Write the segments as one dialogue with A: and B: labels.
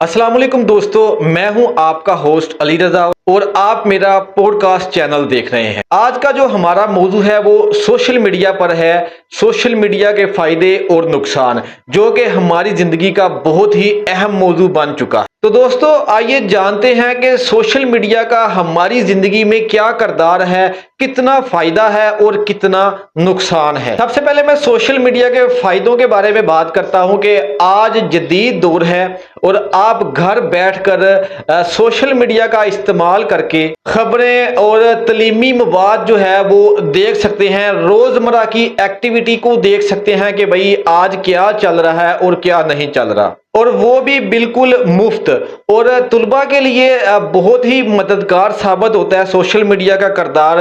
A: अस्सलाम वालेकुम दोस्तों, मैं हूं आपका होस्ट अली रजा और आप मेरा पॉडकास्ट चैनल देख रहे हैं। आज का जो हमारा मौजू है वो सोशल मीडिया पर है। सोशल मीडिया के फायदे और नुकसान, जो कि हमारी जिंदगी का बहुत ही अहम मौजू बन चुका है। तो दोस्तों आइए जानते हैं कि सोशल मीडिया का हमारी जिंदगी में क्या किरदार है, कितना फायदा है और कितना नुकसान है। सबसे पहले मैं सोशल मीडिया के फायदों के बारे में बात करता हूं कि आज जदीद दौर है और आप घर बैठकर सोशल मीडिया का इस्तेमाल करके खबरें और तलीमी मवाद जो है वो देख सकते हैं। रोजमर्रा की एक्टिविटी को देख सकते हैं कि भाई आज क्या चल रहा है और क्या नहीं चल रहा, और वो भी बिल्कुल मुफ्त। और तुलबा के लिए बहुत ही मददगार साबित होता है सोशल मीडिया का किरदार।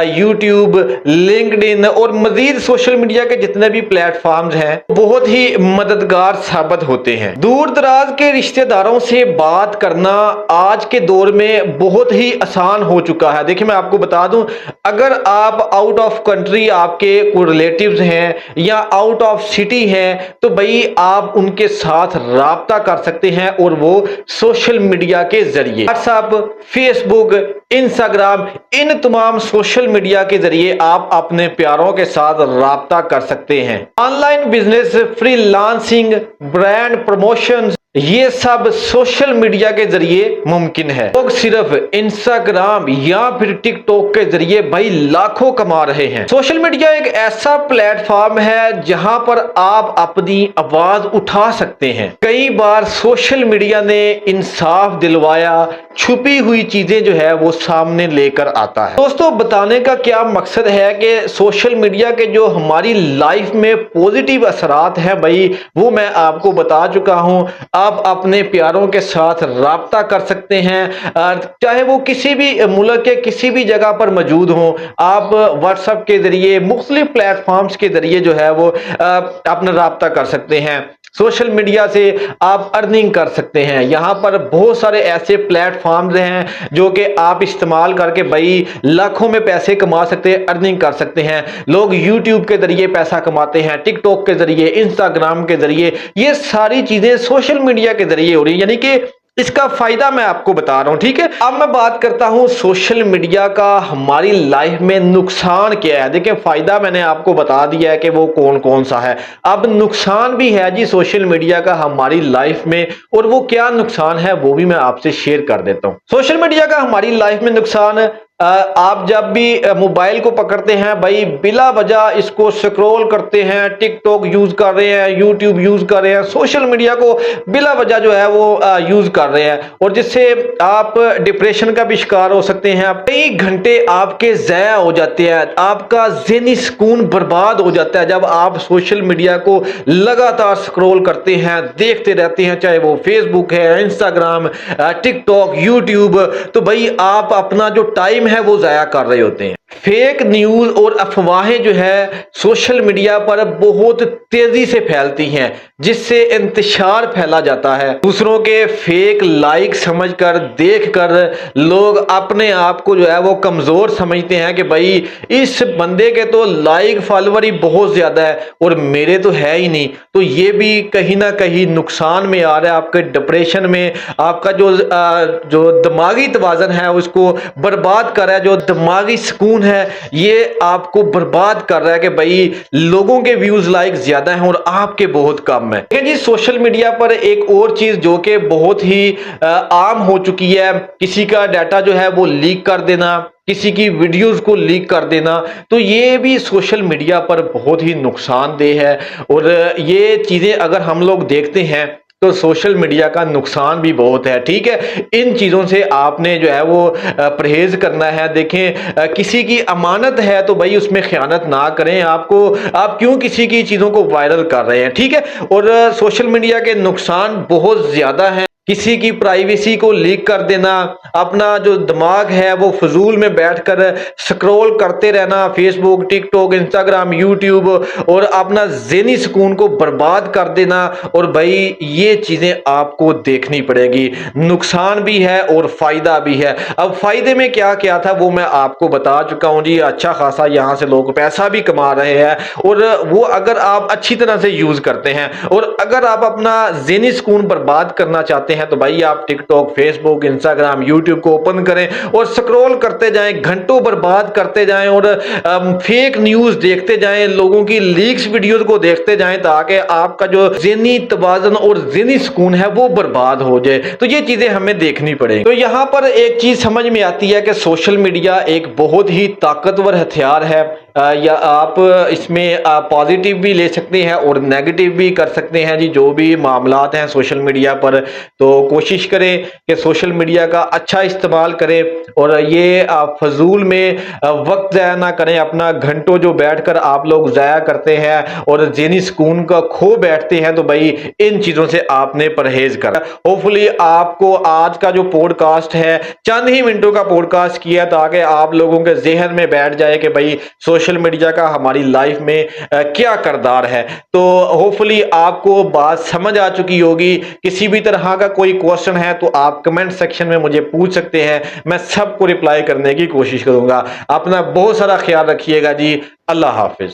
A: यूट्यूब, लिंक्डइन और मजीद सोशल मीडिया के जितने भी प्लेटफॉर्म्स हैं बहुत ही मददगार साबित होते हैं। दूर दराज के रिश्तेदारों से बात करना आज के दौर में बहुत ही आसान हो चुका है। देखिए मैं आपको बता दूं, अगर आप आउट ऑफ कंट्री आपके कोई रिलेटिव्स हैं या आउट ऑफ सिटी हैं तो भाई आप उनके साथ राब्ता कर सकते हैं, और वो सोशल मीडिया के जरिए व्हाट्सएप, फेसबुक, इंस्टाग्राम, इन तमाम सोशल मीडिया के जरिए आप अपने प्यारों के साथ राब्ता कर सकते हैं। Online business, freelancing, brand promotion, ये सब सोशल मीडिया के जरिए मुमकिन है। लोग सिर्फ इंस्टाग्राम या फिर टिकटॉक के जरिए भाई लाखों कमा रहे हैं। सोशल मीडिया एक ऐसा प्लेटफॉर्म है जहां पर आप अपनी आवाज उठा सकते हैं। कई बार सोशल मीडिया ने इंसाफ दिलवाया, छुपी हुई चीजें जो है वो सामने लेकर आता है। दोस्तों बताने का क्या मकसद है कि सोशल मीडिया के जो हमारी लाइफ में पॉजिटिव असरात हैं भाई वो मैं आपको बता चुका हूं। आप अपने प्यारों के साथ राब्ता कर सकते हैं, चाहे वो किसी भी मुल्क के किसी भी जगह पर मौजूद हों। आप व्हाट्सएप के जरिए, मुख्तलिफ प्लेटफॉर्म्स के जरिए जो है वो अपना राब्ता कर सकते हैं। सोशल मीडिया से आप अर्निंग कर सकते हैं। यहाँ पर बहुत सारे ऐसे प्लेटफॉर्म्स हैं जो कि आप इस्तेमाल करके भाई लाखों में पैसे कमा सकते हैं, अर्निंग कर सकते हैं। लोग यूट्यूब के जरिए पैसा कमाते हैं, टिकटॉक के जरिए, इंस्टाग्राम के जरिए। ये सारी चीजें सोशल मीडिया के जरिए हो रही है, यानी कि इसका फायदा मैं आपको बता रहा हूं। ठीक है, अब मैं बात करता हूं सोशल मीडिया का हमारी लाइफ में नुकसान क्या है। देखिए फायदा मैंने आपको बता दिया है कि वो कौन कौन सा है। अब नुकसान भी है जी सोशल मीडिया का हमारी लाइफ में, और वो क्या नुकसान है वो भी मैं आपसे शेयर कर देता हूं। सोशल मीडिया का हमारी लाइफ में नुकसान, आप जब भी मोबाइल को पकड़ते हैं भाई बिला वजह इसको स्क्रॉल करते हैं, टिकटॉक यूज कर रहे हैं, यूट्यूब यूज कर रहे हैं, सोशल मीडिया को बिला वजह जो है वो यूज कर रहे हैं, और जिससे आप डिप्रेशन का भी शिकार हो सकते हैं। कई घंटे आपके ज़ाया हो जाते हैं, आपका ज़हनी सुकून बर्बाद हो जाता है जब आप सोशल मीडिया को लगातार स्क्रॉल करते हैं, देखते रहते हैं, चाहे वो फेसबुक है, इंस्टाग्राम, टिकटॉक, यूट्यूब। तो भाई आप अपना जो टाइम है वो जाया कर रहे होते हैं। फेक न्यूज और अफवाहें जो है सोशल मीडिया पर बहुत तेजी से फैलती हैं, जिससे इंतशार फैला जाता है। दूसरों के फेक लाइक समझकर, देखकर लोग अपने आप को जो है वो कमजोर समझते हैं कि भाई इस बंदे के तो लाइक फॉलोवर ही बहुत ज्यादा है और मेरे तो है ही नहीं। तो ये भी कहीं ना कहीं नुकसान में आ रहा है, आपके डिप्रेशन में, आपका जो दिमागी तवाज़ुन है उसको बर्बाद कर रहा है। जो दिमागी सुकून है ये आपको बर्बाद कर रहा है कि भाई लोगों के व्यूज लाइक ज्यादा हैं और आपके बहुत कम है। लेकिन जी सोशल मीडिया पर एक और चीज जो कि बहुत ही आम हो चुकी है, किसी का डाटा जो है वो लीक कर देना, किसी की वीडियोस को लीक कर देना, तो ये भी सोशल मीडिया पर बहुत ही नुकसानदेह है। और ये चीजें अगर हम लोग देखते हैं तो सोशल मीडिया का नुकसान भी बहुत है। ठीक है, इन चीज़ों से आपने जो है वो परहेज करना है। देखें किसी की अमानत है तो भाई उसमें खयानत ना करें। आप क्यों किसी की चीज़ों को वायरल कर रहे हैं। ठीक है, और सोशल मीडिया के नुकसान बहुत ज़्यादा हैं। किसी की प्राइवेसी को लीक कर देना, अपना जो दिमाग है वो फजूल में बैठकर स्क्रॉल करते रहना, फेसबुक, टिकटॉक, इंस्टाग्राम, यूट्यूब, और अपना ज़हनी सुकून को बर्बाद कर देना। और भाई ये चीज़ें आपको देखनी पड़ेगी। नुकसान भी है और फ़ायदा भी है। अब फ़ायदे में क्या क्या था वो मैं आपको बता चुका हूँ जी। अच्छा खासा यहाँ से लोग पैसा भी कमा रहे हैं, और वो अगर आप अच्छी तरह से यूज़ करते हैं, और अगर आप अपना ज़हनी सुकून बर्बाद करना चाहते हैं हैं तो भाई आप टिकटॉक, फेसबुक, इंस्टाग्राम, यूट्यूब को ओपन करें और स्क्रॉल करते जाएं, घंटों बर्बाद करते जाएं और फेक न्यूज देखते जाएं, लोगों की लीक्स वीडियोस को देखते जाएं ताकि आपका जो ज़हनी तवाज़ुन और ज़हनी सुकून है वो बर्बाद हो जाए। तो ये चीजें हमें देखनी पड़ेगी। तो यहाँ पर एक चीज समझ में आती है कि सोशल मीडिया एक बहुत ही ताकतवर हथियार है। या आप इसमें पॉजिटिव भी ले सकते हैं और नेगेटिव भी कर सकते हैं जी, जो भी मामलात हैं सोशल मीडिया पर। तो कोशिश करें कि सोशल मीडिया का अच्छा इस्तेमाल करें और ये फजूल में वक्त ज़ाया ना करें अपना। घंटों जो बैठकर आप लोग ज़ाया करते हैं और ज़हनी सुकून का खो बैठते हैं, तो भाई इन चीज़ों से आपने परहेज करा। होपफुली आपको आज का जो पॉडकास्ट है चंद ही मिनटों का पॉडकास्ट किया ताकि आप लोगों के जहन में बैठ जाए कि भाई सोशल मीडिया का हमारी लाइफ में क्या किरदार है। तो होपफुली आपको बात समझ आ चुकी होगी। किसी भी तरह का कोई क्वेश्चन है तो आप कमेंट सेक्शन में मुझे पूछ सकते हैं, मैं सबको रिप्लाई करने की कोशिश करूंगा। अपना बहुत सारा ख्याल रखिएगा जी। अल्लाह हाफिज।